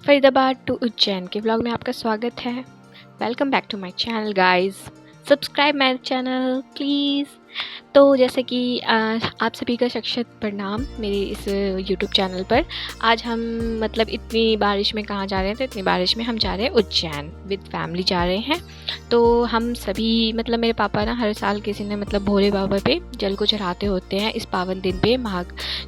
Faridabad to Ujjain के blog में आपका स्वागत है। Welcome back to my channel guys. Subscribe my channel please. तो जैसे कि आप सभी का शक्षत प्रणाम मेरे इस यूट्यूब चैनल पर। आज हम मतलब इतनी बारिश में कहाँ जा रहे हैं, तो इतनी बारिश में हम जा रहे हैं उज्जैन, विद फैमिली जा रहे हैं। तो हम सभी मतलब मेरे पापा ना हर साल किसी ने मतलब भोले बाबा पे जल को चढ़ाते होते हैं इस पावन दिन पे,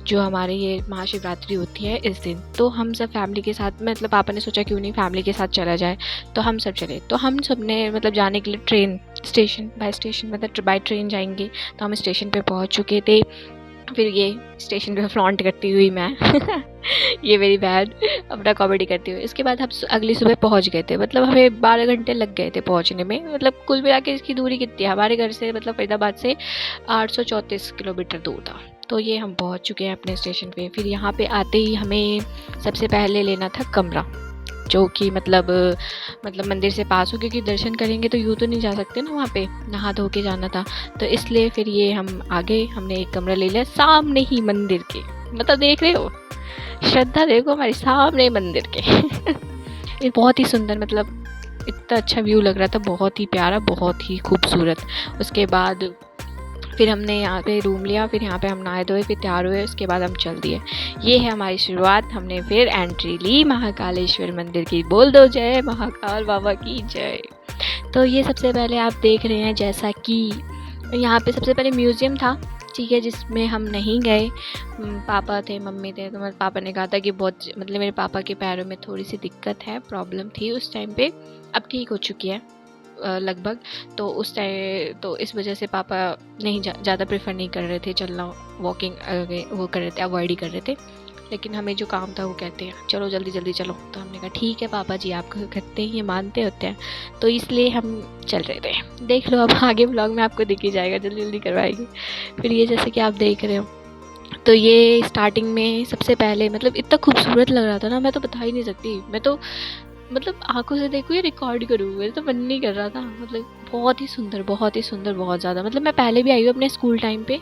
जो हमारे ये महाशिवरात्रि होती है इस दिन। तो हम सब फैमिली के साथ मतलब पापा ने सोचा क्यों नहीं फैमिली के साथ चला जाए, तो हम सब चले। तो हम सब ने मतलब जाने के लिए ट्रेन स्टेशन मतलब बाय ट्रेन जाएंगे। तो हम स्टेशन पे पहुंच चुके थे। फिर ये स्टेशन पे फ्लॉन्ट करती हुई मैं ये वेरी बैड अपना कॉमेडी करती हुई। इसके बाद हम अगली सुबह पहुंच गए थे। मतलब हमें 12 घंटे लग गए थे पहुंचने में। मतलब कुल मिला के इसकी दूरी कितनी है हमारे घर से, मतलब फरीदाबाद से 834 किलोमीटर दूर था। तो ये हम पहुंच चुके हैं अपने स्टेशन पे। फिर यहाँ पे आते ही हमें सबसे पहले लेना था कमरा, जो कि मतलब मंदिर से पास हो, क्योंकि दर्शन करेंगे तो यूँ तो नहीं जा सकते ना, वहाँ पे नहा धो के जाना था। तो इसलिए फिर ये हम आगे हमने एक कमरा ले लिया सामने ही मंदिर के। मतलब देख रहे हो, श्रद्धा देखो हमारी सामने मंदिर के ये बहुत ही सुंदर, मतलब इतना अच्छा व्यू लग रहा था, बहुत ही प्यारा, बहुत ही खूबसूरत। उसके बाद फिर हमने यहाँ पे रूम लिया। फिर यहाँ पे हम नहाए धोए, फिर तैयार हुए। उसके बाद हम चल दिए। ये है हमारी शुरुआत। हमने फिर एंट्री ली महाकालेश्वर मंदिर की। बोल दो जय महाकाल बाबा की जय। तो ये सबसे पहले आप देख रहे हैं, जैसा कि यहाँ पे सबसे पहले म्यूज़ियम था, ठीक है, जिसमें हम नहीं गए। पापा थे, मम्मी थे। तो मेरे पापा ने कहा था कि बहुत मतलब मेरे पापा के पैरों में थोड़ी सी दिक्कत है, प्रॉब्लम थी उस टाइम पे, अब ठीक हो चुकी है लगभग। तो उस टाइम तो इस वजह से पापा नहीं ज़्यादा प्रेफर नहीं कर रहे थे चलना, वॉकिंग वो कर रहे थे, अवॉइड ही कर रहे थे। लेकिन हमें जो काम था वो कहते हैं चलो जल्दी जल्दी चलो। तो हमने कहा ठीक है पापा जी, आप कहते हैं ये मानते होते हैं, तो इसलिए हम चल रहे थे। देख लो अब आगे ब्लॉग में आपको दिख ही जाएगा, जल्दी जल्दी करवाएगी। फिर ये जैसे कि आप देख रहे हो, तो ये स्टार्टिंग में सबसे पहले मतलब इतना खूबसूरत लग रहा था ना, मैं तो बता ही नहीं सकती। मैं तो मतलब आंखों से देखूँ या रिकॉर्ड करूँ, मेरे तो मन नहीं कर रहा था। मतलब बहुत ही सुंदर, बहुत ही सुंदर, बहुत ज़्यादा। मतलब मैं पहले भी आई हूँ अपने स्कूल टाइम पे,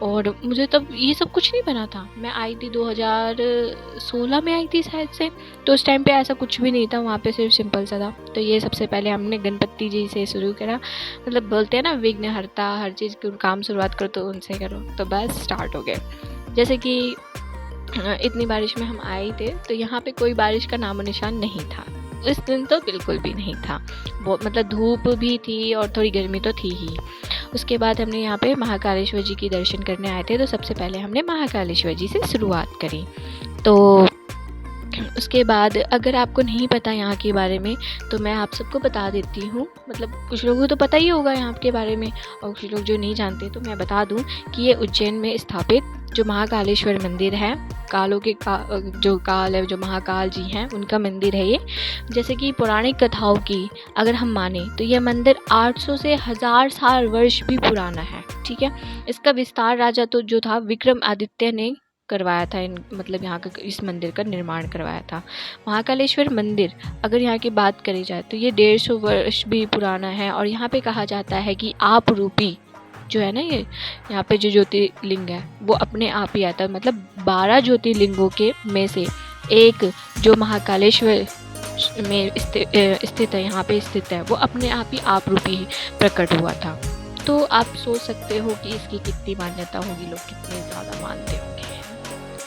और मुझे तब ये सब कुछ नहीं बना था। मैं आई थी 2016 में आई थी शायद से। तो उस टाइम पे ऐसा कुछ भी नहीं था वहाँ पे, सिर्फ सिंपल सा था। तो ये सबसे पहले हमने गणपति जी से शुरू करा। मतलब बोलते हैं ना विघ्नहर्ता, हर चीज़ की काम शुरुआत करो तो उनसे करो। तो बस स्टार्ट हो गए। जैसे कि इतनी बारिश में हम आए थे, तो यहाँ पे कोई बारिश का नामो निशान नहीं था इस दिन, तो बिल्कुल भी नहीं था। बहुत मतलब धूप भी थी और थोड़ी गर्मी तो थी ही। उसके बाद हमने यहाँ पे महाकालेश्वर जी की दर्शन करने आए थे। तो सबसे पहले हमने महाकालेश्वर जी से शुरुआत करी। तो उसके बाद अगर आपको नहीं पता यहाँ के बारे में, तो मैं आप सबको बता देती हूँ। मतलब कुछ लोगों को तो पता ही होगा यहाँ के बारे में, और कुछ लोग जो नहीं जानते, तो मैं बता दूँ कि ये उज्जैन में स्थापित जो महाकालेश्वर मंदिर है, कालों के जो काल है, जो महाकाल जी हैं, उनका मंदिर है ये। जैसे कि पौराणिक कथाओं की अगर हम माने, तो यह मंदिर 800 से 1000 साल वर्ष भी पुराना है, ठीक है। इसका विस्तार राजा तो जो था विक्रमादित्य ने करवाया था। मतलब यहाँ का इस मंदिर का निर्माण करवाया था। महाकालेश्वर मंदिर अगर यहाँ की बात करी जाए, तो ये 150 वर्ष भी पुराना है। और यहाँ पे कहा जाता है कि आप रूपी जो है ना, ये यहाँ पे जो ज्योतिर्लिंग है वो अपने आप ही आता है। मतलब 12 ज्योतिर्लिंगों के में से एक जो महाकालेश्वर में स्थित है, यहाँ पे स्थित है, वो अपने आप ही आप रूपी ही प्रकट हुआ था। तो आप सोच सकते हो कि इसकी कितनी मान्यता होगी, लोग कितने ज़्यादा मानते होंगे।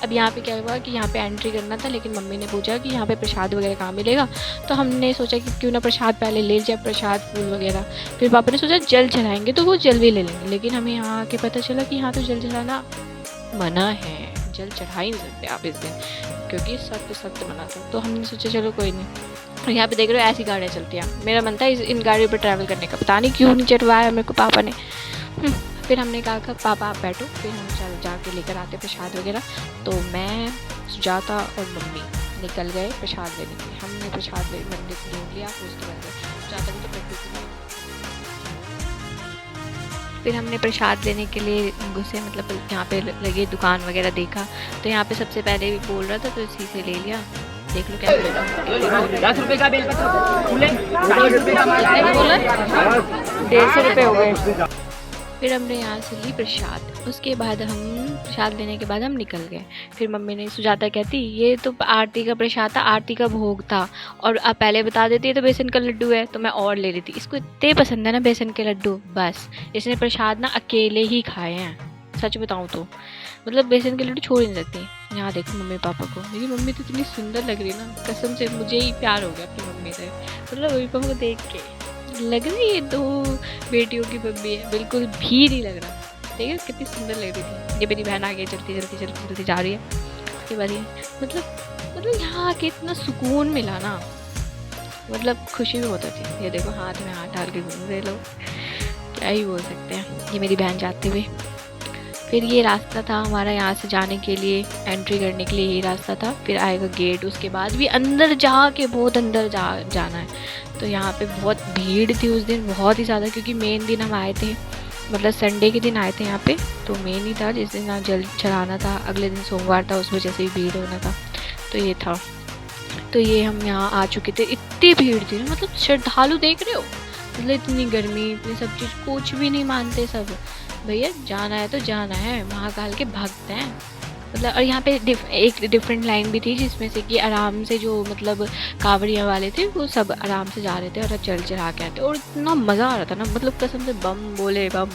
अब यहाँ पे क्या हुआ कि यहाँ पे एंट्री करना था, लेकिन मम्मी ने पूछा कि यहाँ पे प्रसाद वगैरह कहाँ मिलेगा। तो हमने सोचा कि क्यों ना प्रसाद पहले ले जाए, प्रसाद फूल वगैरह। फिर पापा ने सोचा जल चढ़ाएंगे तो वो जल भी ले लेंगे, लेकिन हमें यहाँ आके पता चला कि यहाँ तो जल चढ़ाना मना है, जल चढ़ा ही नहीं सकते आप इस दिन, क्योंकि सख्त मना था। तो हमने सोचा चलो कोई नहीं। और यहाँ पे देख रहे हो ऐसी गाड़ियाँ चलती हैं। मेरा मन था इन गाड़ियों पर ट्रैवल करने का, पता नहीं क्यों नहीं चढ़वाया मेरे को पापा ने। फिर हमने कहा कि पापा आप बैठो, फिर हम चल जाके लेकर आते प्रसाद वगैरह। तो मैं, सुजाता और मम्मी निकल गए प्रसाद लेने के लिए। हमने प्रसाद मंदिर से ढूंढ लिया, उसके बाद सुजाता को तो प्रकृति में। फिर हमने प्रसाद लेने के लिए घुसे, मतलब यहाँ पे लगे दुकान वगैरह देखा। तो यहाँ पे सबसे पहले भी बोल रहा था, तो इसी से ले लिया। देख लो क्या 10 रुपये का बेलपत्र बोला, 150 रुपये हो गए। फिर हमने यहाँ से ली प्रसाद। उसके बाद हम प्रसाद लेने के बाद हम निकल गए। फिर मम्मी ने, सुजाता कहती ये तो आरती का प्रसाद था, आरती का भोग था, और आप पहले बता देती है तो बेसन का लड्डू है, तो मैं और ले लेती। इसको इतने पसंद है ना बेसन के लड्डू, बस इसने प्रसाद ना अकेले ही खाए हैं, सच बताऊँ तो। मतलब बेसन के लड्डू छोड़ ही नहीं सकती। यहाँ देखो मम्मी पापा को, मेरी मम्मी तो इतनी सुंदर लग रही है ना, कसम से मुझे ही प्यार हो गया अपनी मम्मी से। मतलब मम्मी पापा को देख के लग रही है दो बेटियों की मम्मी है, बिल्कुल भी नहीं लग रहा। देखिए कितनी सुंदर लग रही थी। ये मेरी बहन आगे चलती चलती चलती चलती जा रही है। उसके बाद ये मतलब यहाँ आके इतना सुकून मिला ना, मतलब खुशी भी बहुत होती। ये देखो हाथ में हाथ डाल के घूम रहे लोग, क्या ही बोल सकते हैं। ये मेरी बहन जाते हुए। फिर ये रास्ता था हमारा यहाँ से जाने के लिए, एंट्री करने के लिए ये रास्ता था। फिर आएगा गेट, उसके बाद भी अंदर जा के बहुत अंदर जाना है। तो यहाँ पे बहुत भीड़ थी उस दिन, बहुत ही ज़्यादा, क्योंकि मेन दिन हम आए थे, मतलब संडे के दिन आए थे यहाँ पे, तो मेन ही था जिस दिन जल चढ़ाना था। अगले दिन सोमवार था, उस वजह से भी भीड़ होना था, तो ये था। तो ये हम यहाँ आ चुके थे, इतनी भीड़ थी ना, मतलब श्रद्धालु देख रहे हो, मतलब इतनी गर्मी, इतनी सब चीज़, कुछ भी नहीं मानते सब। भैया जाना है तो जाना है, महाकाल के भक्त हैं मतलब। और यहाँ पे एक डिफरेंट लाइन भी थी जिसमें से कि आराम से जो मतलब कांवड़ियाँ वाले थे वो सब आराम से जा रहे थे और चढ़ा के आते, और इतना मज़ा आ रहा था ना, मतलब कसम से बम बोले बम,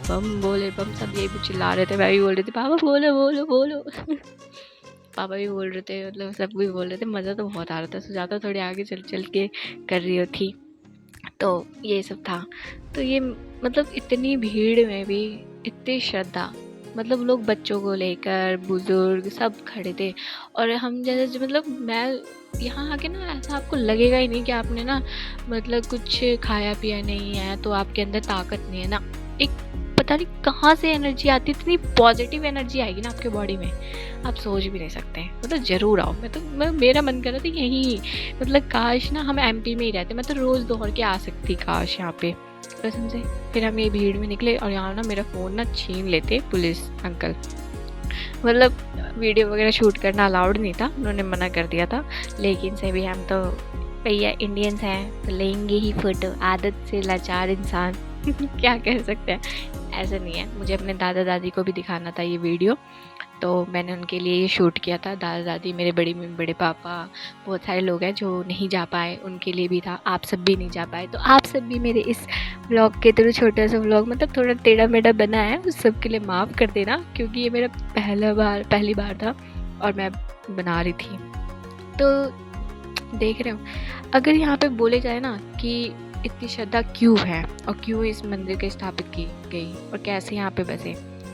बम बोले बम, सब यही कुछ चिल्ला रहे थे। मैं भी बोल रही थी पापा बोलो बोलो बोलो पापा भी बोल रहे थे, मतलब सब भी बोल रहे थे। मज़ा तो बहुत आ रहा था। सुजाता थोड़ी आगे चल चल के कर रही थी, तो ये सब था। तो ये मतलब इतनी भीड़ में भी इतनी श्रद्धा, मतलब लोग बच्चों को लेकर बुजुर्ग सब खड़े थे। और हम जैसे मतलब मैं यहाँ आके ना, ऐसा आपको लगेगा ही नहीं कि आपने ना मतलब कुछ खाया पिया नहीं है तो आपके अंदर ताकत नहीं है ना। एक पता नहीं कहाँ से एनर्जी आती, इतनी पॉजिटिव एनर्जी आएगी ना आपके बॉडी में, आप सोच भी नहीं सकते। मतलब ज़रूर आओ। मेरा मन कर रहा था यहीं, मतलब काश ना हम एमपी में ही रहते, मैं तो रोज़ दौड़ के आ सकती काश यहाँ पे, कसम से। फिर हम ये भीड़ में निकले और यहाँ ना मेरा फ़ोन ना छीन लेते पुलिस अंकल, मतलब वीडियो वगैरह शूट करना अलाउड नहीं था, उन्होंने मना कर दिया था। लेकिन से भी हम तो भैया इंडियंस हैं तो लेंगे ही फ़ोटो, आदत से लाचार इंसान क्या कह सकते हैं। ऐसा नहीं है, मुझे अपने दादा दादी को भी दिखाना था ये वीडियो, तो मैंने उनके लिए ये शूट किया था। दादा दादी, मेरे बड़े पापा, बहुत सारे लोग हैं जो नहीं जा पाए, उनके लिए भी था। आप सब भी नहीं जा पाए, तो आप सब भी मेरे इस व्लॉग के थ्रू, छोटा सा व्लॉग मतलब थोड़ा टेढ़ा मेढ़ा बना है, उस सब के लिए माफ़ कर देना, क्योंकि ये मेरा पहली बार था और मैं बना रही थी। तो देख रहे हो, अगर यहाँ पे बोले जाए ना कि इतनी श्रद्धा क्यों है और क्यों इस मंदिर की स्थापित की गई और कैसे यहाँ पे बसे,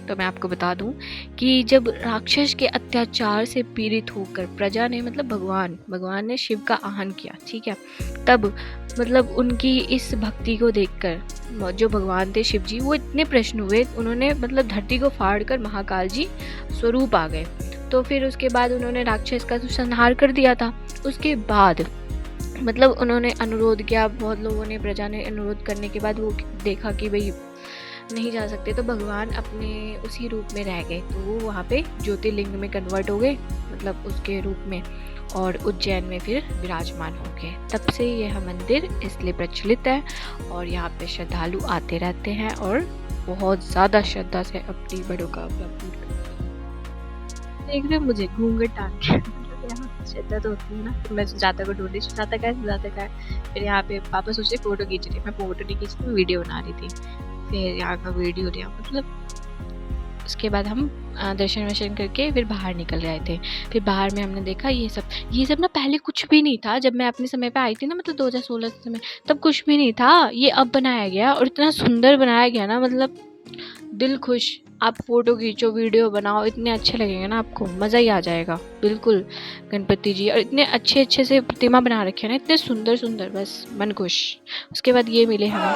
तो मैं आपको बता दूं कि जब राक्षस के अत्याचार से पीड़ित होकर प्रजा ने, मतलब भगवान ने शिव का आह्वान किया, ठीक है, तब मतलब उनकी इस भक्ति को देखकर जो भगवान थे शिव जी, वो इतने प्रसन्न हुए, उन्होंने मतलब धरती को फाड़ कर महाकाल जी स्वरूप आ गए। तो फिर उसके बाद उन्होंने राक्षस का संहार कर दिया था। उसके बाद मतलब उन्होंने अनुरोध किया, बहुत लोगों ने, प्रजा ने अनुरोध करने के बाद वो देखा कि भाई नहीं जा सकते, तो भगवान अपने उसी रूप में रह गए, तो वो वहाँ पे ज्योतिर्लिंग में कन्वर्ट हो गए, मतलब उसके रूप में, और उज्जैन में फिर विराजमान हो गए। तब से यह मंदिर इसलिए प्रचलित है और यहाँ पे श्रद्धालु आते रहते हैं और बहुत ज़्यादा श्रद्धा से अपनी बड़ों का पूर्ण करते हैं। देख रहे मुझे घूंघट टांग के शिद्दत होती है ना, तो मैं सुजाता को ढूंढ रही, सुजाता का है। फिर यहाँ पे पापा सोचे फ़ोटो खींच रही, मैं फ़ोटो नहीं खींच रही, वीडियो बना रही थी। फिर यहाँ का वीडियो लिया, मतलब उसके बाद हम दर्शन वर्शन करके फिर बाहर निकल रहे थे। फिर बाहर में हमने देखा ये सब ना पहले कुछ भी नहीं था। जब मैं अपने समय पे आई थी ना, मतलब 2016 के समय, तब कुछ भी नहीं था। ये अब बनाया गया और इतना सुंदर बनाया गया ना, मतलब दिल खुश। आप फ़ोटो खींचो, वीडियो बनाओ, इतने अच्छे लगेंगे ना आपको, मज़ा ही आ जाएगा बिल्कुल। गणपति जी और इतने अच्छे से प्रतिमा बना रखे हैं ना, इतने सुंदर, बस मन खुश। उसके बाद ये मिले हमें,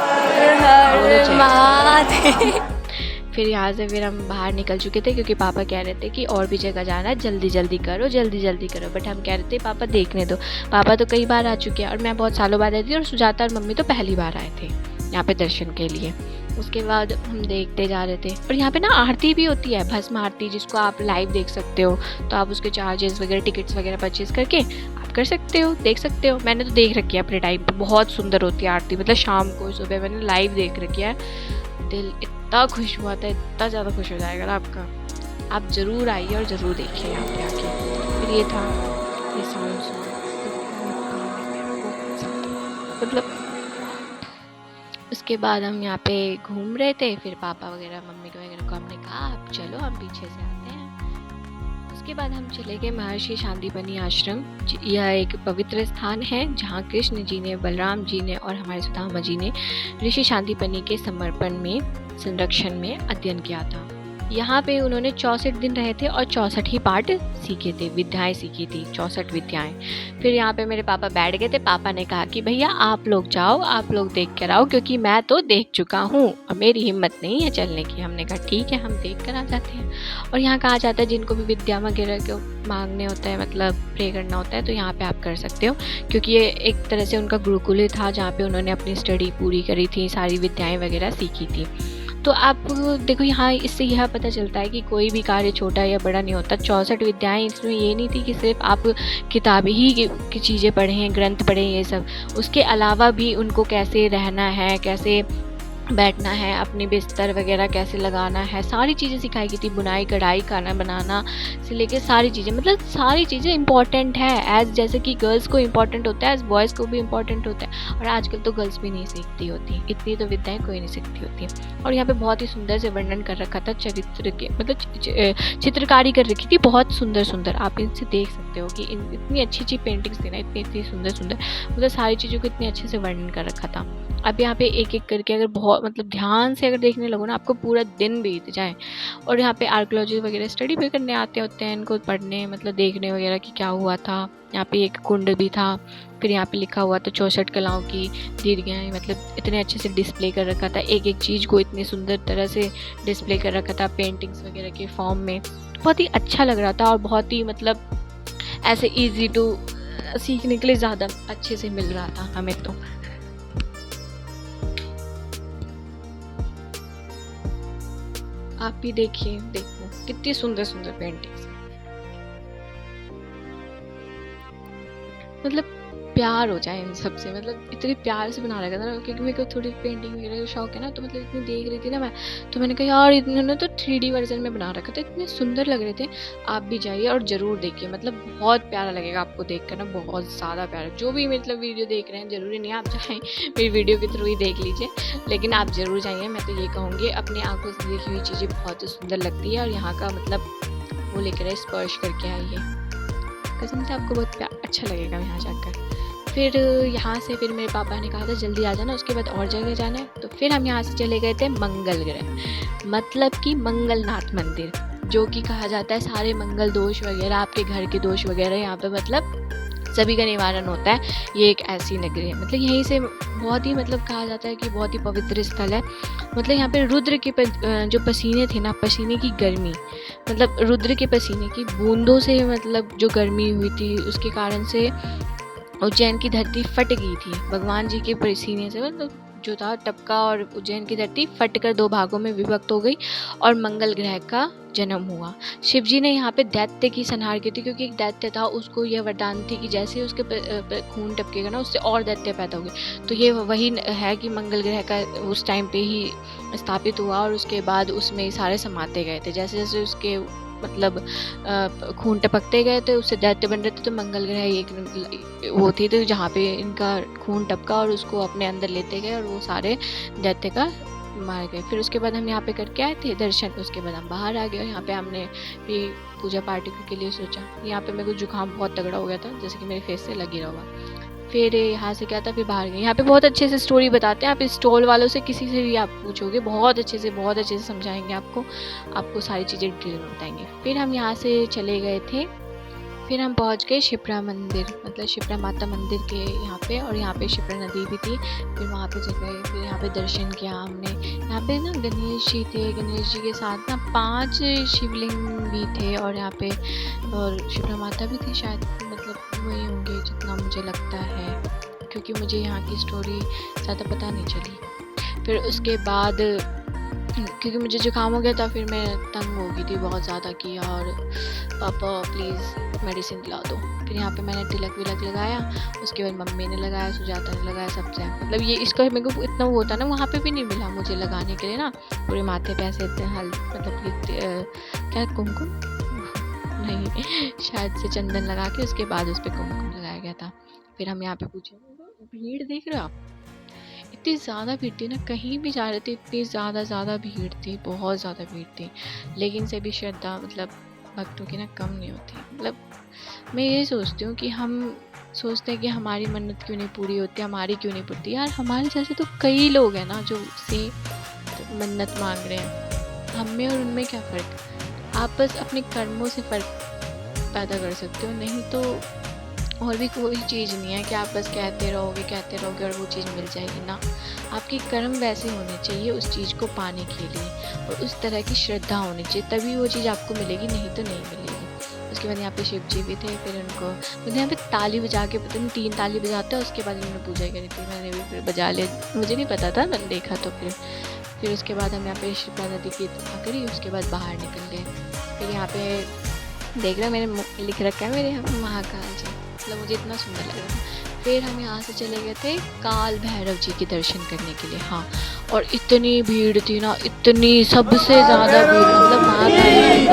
फिर यहाँ से फिर हम बाहर निकल चुके थे, क्योंकि पापा कह रहे थे कि और भी जगह जाना है, जल्दी करो। बट हम कह रहे थे पापा देखने दो। पापा तो कई बार आ चुके हैं और मैं बहुत सालों बाद आई थी, और सुजाता और मम्मी तो पहली बार आए थे यहाँ पे दर्शन के लिए। उसके बाद हम देखते जा रहे थे, और यहाँ पे ना आरती भी होती है, भस्म आरती, जिसको आप लाइव देख सकते हो। तो आप उसके चार्जेस वगैरह, टिकट्स वगैरह परचेज करके आप कर सकते हो, देख सकते हो। मैंने तो देख रखी है अपने टाइम पे, बहुत सुंदर होती है आरती, मतलब शाम को सुबह मैंने लाइव देख रखी है। दिल इतना खुश हुआ था, इतना ज़्यादा खुश हो जाएगा ना आपका। आप ज़रूर आइए और ज़रूर देखिए यहाँ पे आके। फिर ये था, ये साउंड सुना, मतलब उसके बाद हम यहाँ पे घूम रहे थे। फिर पापा वगैरह मम्मी को वगैरह को हमने कहा आप चलो हम पीछे से आते हैं। उसके बाद हम चले गए महर्षि सांदीपनि आश्रम। यह एक पवित्र स्थान है जहाँ कृष्ण जी ने, बलराम जी ने और हमारे सुदामा जी ने ऋषि सांदीपनि के समर्पण में, संरक्षण में अध्ययन किया था। यहाँ पे उन्होंने 64 दिन रहे थे और 64 ही पाठ सीखे थे, विद्याएं सीखी थी, 64 विद्याएं। फिर यहाँ पे मेरे पापा बैठ गए थे। पापा ने कहा कि भैया आप लोग जाओ, आप लोग देख कर आओ, क्योंकि मैं तो देख चुका हूँ और मेरी हिम्मत नहीं है चलने की। हमने कहा ठीक है, हम देख कर आ जाते हैं। और यहाँ कहा जाता है जिनको भी विद्या वगैरह को मांगने होता है, मतलब प्रे करना होता है, तो यहाँ पे आप कर सकते हो, क्योंकि ये एक तरह से उनका गुरुकुल ही था जहाँ पे उन्होंने अपनी स्टडी पूरी करी थी, सारी विद्याएं वगैरह सीखी थी। तो आप देखो यहाँ इससे यह पता चलता है कि कोई भी कार्य छोटा या बड़ा नहीं होता। 64 विद्याएं, इसमें ये नहीं थी कि सिर्फ आप किताबें ही की चीज़ें पढ़ें, ग्रंथ पढ़ें, ये सब। उसके अलावा भी उनको कैसे रहना है, कैसे बैठना है, अपनी बिस्तर वगैरह कैसे लगाना है, सारी चीज़ें सिखाई गई थी। बुनाई, कढ़ाई, खाना बनाना से लेके सारी चीज़ें, मतलब सारी चीज़ें इंपॉर्टेंट है। एज जैसे कि गर्ल्स को इंपॉर्टेंट होता है, एज बॉयज़ को भी इंपॉर्टेंट होता है। और आजकल तो गर्ल्स भी नहीं सीखती होती, इतनी तो विद्याएं कोई नहीं सीखती होती। और यहाँ पे बहुत ही सुंदर से वर्णन कर रखा था चरित्र के, मतलब चित्रकारी कर रखी थी, बहुत सुंदर सुंदर। आप इनसे देख सकते हो कि इतनी अच्छी अच्छी पेंटिंग्स थी ना, इतनी सुंदर सुंदर, मतलब सारी चीज़ों को इतने अच्छे से वर्णन कर रखा था। अब यहाँ पे एक एक करके अगर बहुत मतलब ध्यान से अगर देखने लगो ना, आपको पूरा दिन बीत जाए। और यहाँ पे आर्कियोलॉजी वगैरह स्टडी भी करने आते होते हैं, इनको पढ़ने, मतलब देखने वगैरह कि क्या हुआ था। यहाँ पे एक कुंड भी था। फिर यहाँ पे लिखा हुआ था 64 कलाओं की दीर्घाएं, मतलब इतने अच्छे से डिस्प्ले कर रखा था, एक एक चीज़ को इतनी सुंदर तरह से डिस्प्ले कर रखा था पेंटिंग्स वगैरह के फॉर्म में। बहुत ही अच्छा लग रहा था और बहुत ही मतलब ऐसे ईजी टू सीखने के लिए ज़्यादा अच्छे से मिल रहा था हमें। तो आप भी देखिए, देखो कितनी सुंदर सुंदर पेंटिंग्स, मतलब प्यार हो जाए इन सब से, मतलब इतने प्यार से बना रखा था ना। क्योंकि मेरे को थोड़ी पेंटिंग वगैरह का शौक है ना, तो मतलब इतनी देख रही थी ना मैं, तो मैंने कहा यार इन्होंने तो 3D वर्जन में बना रखा था, इतने सुंदर लग रहे थे। आप भी जाइए और ज़रूर देखिए, मतलब बहुत प्यारा लगेगा आपको देख कर ना, बहुत ज़्यादा प्यारा। जो भी मतलब वीडियो देख रहे हैं, ज़रूरी नहीं आप जाएँ मेरी वीडियो के थ्रू ही देख लीजिए, लेकिन आप ज़रूर जाइए। मैं तो ये कहूँगी, अपनी आँखों से देखी हुई चीज़ें बहुत ही सुंदर लगती है। और यहाँ का मतलब वो लेकर आए, स्पर्श करके आइए, कसम से आपको बहुत अच्छा लगेगा यहाँ जाकर। फिर यहाँ से फिर मेरे पापा ने कहा था जल्दी आ जाना, उसके बाद और जगह जाना है। तो फिर हम यहाँ से चले गए थे मंगल ग्रह, मतलब कि मंगलनाथ मंदिर, जो कि कहा जाता है सारे मंगल दोष वगैरह, आपके घर के दोष वगैरह यहाँ पे मतलब सभी का निवारण होता है। ये एक ऐसी नगरी है, मतलब यहीं से बहुत ही मतलब कहा जाता है कि बहुत ही पवित्र स्थल है। मतलब यहाँ पे रुद्र के जो पसीने थे ना, पसीने की गर्मी, मतलब रुद्र के पसीने की बूंदों से मतलब जो गर्मी हुई थी, उसके कारण से उज्जैन की धरती फट गई थी। भगवान जी के पसीने से मतलब जो था टपका, और उज्जैन की धरती फटकर 2 भागों में विभक्त हो गई और मंगल ग्रह का जन्म हुआ। शिव जी ने यहाँ पे दैत्य की संहार की थी, क्योंकि एक दैत्य था, उसको यह वरदान थी कि जैसे उसके खून टपकेगा ना, उससे और दैत्य पैदा होंगे। तो ये वही है कि मंगल ग्रह का उस टाइम पे ही स्थापित हुआ, और उसके बाद उसमें सारे समाते गए थे। जैसे जैसे उसके मतलब खून टपकते गए थे, उससे दैत्य बन रहे थे। तो मंगल ग्रह एक वो थी, तो जहाँ पे इनका खून टपका और उसको अपने अंदर लेते गए, और वो सारे दैत्य का मार गए। फिर उसके बाद हम यहाँ पे करके आए थे दर्शन, उसके बाद हम बाहर आ गए। और यहाँ पे हमने भी पूजा पाठ के लिए सोचा। यहाँ पे मेरे को जुकाम बहुत तगड़ा हो गया था, जैसे कि मेरे फेस से लगी रहा। फिर यहाँ से क्या था, फिर बाहर गए। यहाँ पे बहुत अच्छे से स्टोरी बताते हैं, आप स्टॉल वालों से किसी से भी आप पूछोगे, बहुत अच्छे से समझाएंगे आपको सारी चीज़ें डिटेल में बताएंगे। फिर हम यहाँ से चले गए थे, फिर हम पहुँच गए शिप्रा मंदिर, मतलब शिप्रा माता मंदिर के यहाँ पे। और यहाँ पे शिप्रा नदी भी थी, फिर वहाँ पे गए, फिर यहाँ पे दर्शन किया हमने। यहाँ पे ना गणेश जी थे, गणेश जी के साथ ना 5 शिवलिंग भी थे, और यहाँ पे और शिप्रा माता भी थी शायद, मतलब वही होंगे जितना मुझे लगता है, क्योंकि मुझे यहाँ की स्टोरी ज़्यादा पता नहीं चली। फिर उसके बाद क्योंकि मुझे जुकाम हो गया था, फिर मैं तंग हो गई थी बहुत ज़्यादा कि यार पापा प्लीज़ मेडिसिन दिला दो। फिर फिर यहाँ पे मैंने तिलक विलक लगाया, उसके बाद मम्मी ने लगाया, सुजाता ने लगाया, सबसे मतलब ये इसका मेरे को इतना वो होता ना, वहाँ पे भी नहीं मिला मुझे लगाने के लिए ना, पूरे माथे पे ऐसे इतने मतलब ये क्या कुमकुम नहीं शायद से चंदन लगा के उसके बाद उस पर कुमकुम लगाया गया था। फिर हम यहाँ पे पूछे, भीड़ देख रहे हो आप, इतनी ज़्यादा भीड़ थी ना, कहीं भी जा रहे थे इतनी ज़्यादा भीड़ थी, बहुत ज़्यादा भीड़ थी। लेकिन से भी श्रद्धा मतलब भक्तों की ना कम नहीं होती। मतलब मैं ये सोचती हूँ कि हम सोचते हैं कि हमारी मन्नत क्यों नहीं पूरी होती, हमारी क्यों नहीं पूरी। यार हमारे जैसे तो कई लोग हैं ना जो से मन्नत मांग रहे हैं, हम में और उनमें क्या फ़र्क। आप बस अपने कर्मों से फ़र्क पैदा कर सकते हो, नहीं तो और भी कोई चीज़ नहीं है कि आप बस कहते रहोगे और वो चीज़ मिल जाएगी ना। आपके कर्म वैसे होने चाहिए उस चीज़ को पाने के लिए, और उस तरह की श्रद्धा होनी चाहिए, तभी वो चीज़ आपको मिलेगी, नहीं तो नहीं मिलेगी। उसके बाद यहाँ पे शिव जी भी थे, फिर उनको मतलब यहाँ पे ताली बजा के, पता नहीं 3 ताली बजाते हैं, उसके बाद उन्होंने पूजा करी थी, मैंने भी फिर बजा लिया, मुझे नहीं पता था, मैंने देखा तो फिर उसके बाद हम यहाँ पे शिप्रा नदी की करी, उसके बाद बाहर निकल गए। फिर यहाँ पे देख रहे हो मैंने लिख रखा है मेरे यहाँ पे महाकाल जी, मतलब मुझे इतना सुंदर लग रहा था। फिर हम यहाँ से चले गए थे काल भैरव जी के दर्शन करने के लिए। हाँ, और इतनी भीड़ थी ना, इतनी सबसे ज़्यादा भीड़, मतलब मानोगे नहीं,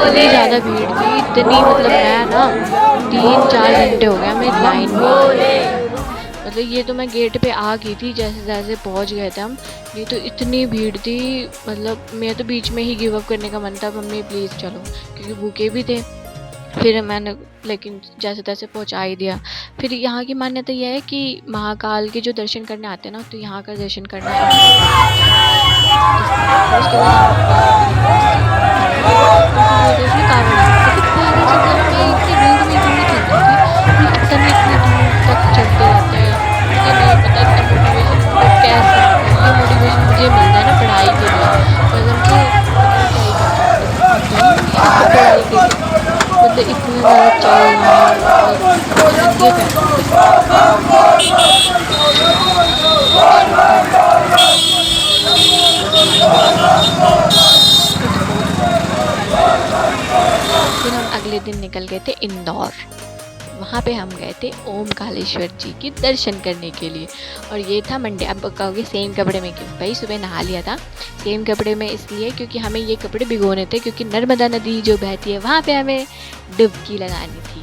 इतनी ज़्यादा भीड़ थी, इतनी मतलब मैं ना 3-4 घंटे हो गया मैं लाइन में। मतलब ये तो मैं गेट पे आ गई थी, जैसे जैसे पहुंच गए थे हम, ये तो इतनी भीड़ थी, मतलब मैं तो बीच में ही गिव अप करने का मन था, मम्मी प्लीज़ चलो, क्योंकि भूखे भी थे। फिर मैंने लेकिन जैसे तैसे पहुंचा ही दिया। फिर यहाँ की मान्यता यह है कि महाकाल के जो दर्शन करने आते हैं ना, तो यहाँ का दर्शन करना फिर हम अगले दिन निकल गए थे इंदौर। वहाँ पे हम गए थे ओमकालेश्वर जी के दर्शन करने के लिए, और ये था मंडे। अब कहोगे सेम कपड़े में क्यों? भाई सुबह नहा लिया था सेम कपड़े में, इसलिए क्योंकि हमें ये कपड़े भिगोने थे, क्योंकि नर्मदा नदी जो बहती है वहाँ पे हमें डुबकी लगानी थी।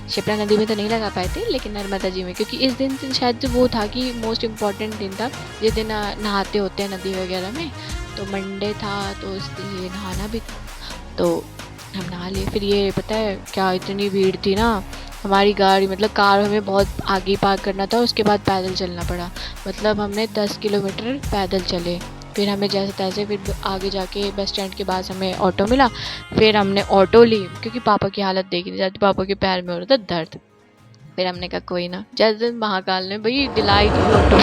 शिप्रा नदी में तो नहीं लगा पाए थे, लेकिन नर्मदा जी में, क्योंकि इस दिन शायद वो था कि मोस्ट इम्पॉर्टेंट दिन था, जिस दिन नहाते होते हैं नदी वगैरह में, तो मंडे था, तो इसलिए नहाना भी था, तो हम नहा लिए। फिर ये पता है क्या, इतनी भीड़ थी ना, हमारी गाड़ी मतलब कार हमें बहुत आगे पार्क करना था, उसके बाद पैदल चलना पड़ा। मतलब हमने 10 किलोमीटर पैदल चले। फिर हमें जैसे तैसे फिर आगे जाके बस स्टैंड के पास हमें ऑटो मिला, फिर हमने ऑटो ली, क्योंकि पापा की हालत देखी नहीं जाती, पापा के पैर में हो रहा था दर्द। फिर हमने कहा कोई ना, जैसे महाकाल ने भाई दिलाई दी ऑटो,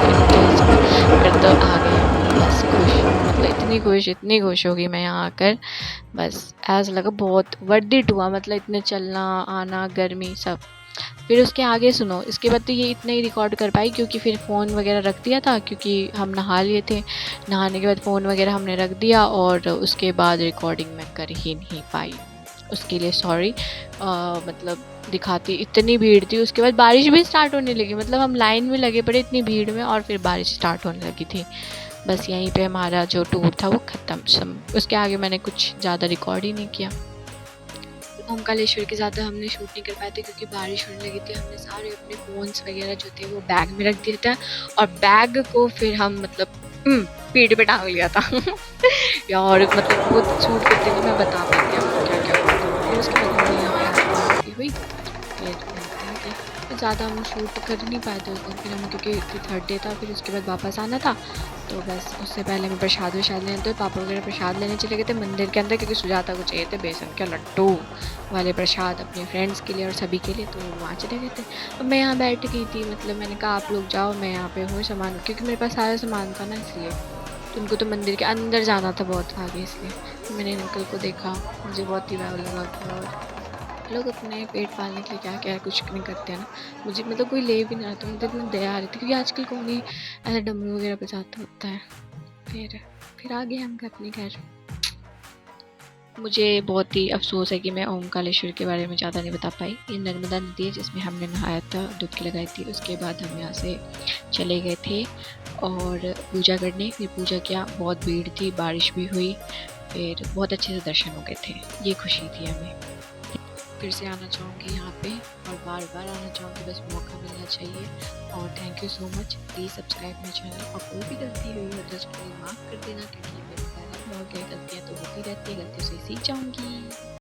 फिर तो आ गए बस खुश, मतलब इतनी खुश हो गई मैं यहाँ आकर, बस ऐसा लगा बहुत वर्थ इट हुआ, मतलब इतने चलना आना गर्मी सब। फिर उसके आगे सुनो, इसके बाद तो ये इतना ही रिकॉर्ड कर पाई, क्योंकि फिर फ़ोन वगैरह रख दिया था, क्योंकि हम नहा लिए थे। नहाने के बाद फ़ोन वगैरह हमने रख दिया, और उसके बाद रिकॉर्डिंग मैं कर ही नहीं पाई, उसके लिए सॉरी। मतलब दिखाती इतनी भीड़ थी, उसके बाद बारिश भी स्टार्ट होने लगी, मतलब हम लाइन में लगे पड़े इतनी भीड़ में, और फिर बारिश स्टार्ट होने लगी थी। बस यहीं पे हमारा जो टूर था वो ख़त्म। उसके आगे मैंने कुछ ज़्यादा रिकॉर्ड ही नहीं किया। ओमकालेश्वर के ज़्यादा हमने शूट नहीं कर पाए थे, क्योंकि बारिश होने लगी थी। हमने सारे अपने फ़ोन्स वगैरह जो थे वो बैग में रख दिया था, और बैग को फिर हम मतलब पीठ पे टांग लिया था यार मतलब वो शूट करते हुए मैं बता पाती हूँ क्या क्या हुआ था। फिर उसके बाद हमने यहाँ पे हुई, फिर ज़्यादा हम शूट कर नहीं पाए थे उस दिन। फिर हम क्योंकि थर्ड डे था, फिर उसके बाद वापस आना था, तो बस उससे पहले मैं प्रसाद वरसाद लेने, तो पापा वगैरह प्रसाद लेने चले गए थे मंदिर के अंदर, क्योंकि सुजाता को चाहिए थे बेसन के लड्डू वाले प्रसाद अपने फ्रेंड्स के लिए और सभी के लिए, तो वहाँ चले गए थे। अब मैं यहाँ बैठ गई थी, मतलब मैंने कहा आप लोग जाओ, मैं यहाँ पे हूँ सामान, क्योंकि मेरे पास सारा सामान था ना, इसलिए तो उनको तो मंदिर के अंदर जाना था बहुत आगे, इसलिए तो मैंने अंकल को देखा, मुझे बहुत ही वाव लगा। और लोग अपने पेट पालने के लिए क्या क्या कुछ नहीं करते हैं ना, मुझे मतलब कोई ले भी नहीं आता, मुझे इतना दया आ रही थी, क्योंकि आजकल कौन ही ऐसा डमरू वगैरह बजाता होता है। फिर आ गए हम अपने घर। मुझे बहुत ही अफ़सोस है कि मैं ओमकालेश्वर के बारे में ज़्यादा नहीं बता पाई। ये नर्मदा नदी है जिसमें हमने नहाया था, डुबकी लगाई थी। उसके बाद हम यहाँ से चले गए थे और पूजा करने। फिर पूजा किया, बहुत भीड़ थी, बारिश भी हुई, फिर बहुत अच्छे से दर्शन हो गए थे। ये खुशी थी हमें। फिर से आना चाहूँगी यहाँ पे और बार-बार आना चाहूँगी, बस मौका मिलना चाहिए। और thank you so much. Please subscribe my channel और कोई भी गलती हुई हो तो उसको प्लीज़ माफ़ कर देना, क्योंकि ये मेरा पहला ब्लॉग है, गलतियाँ तो होती रहती है, गलतियों से ही सीख जाऊँगी।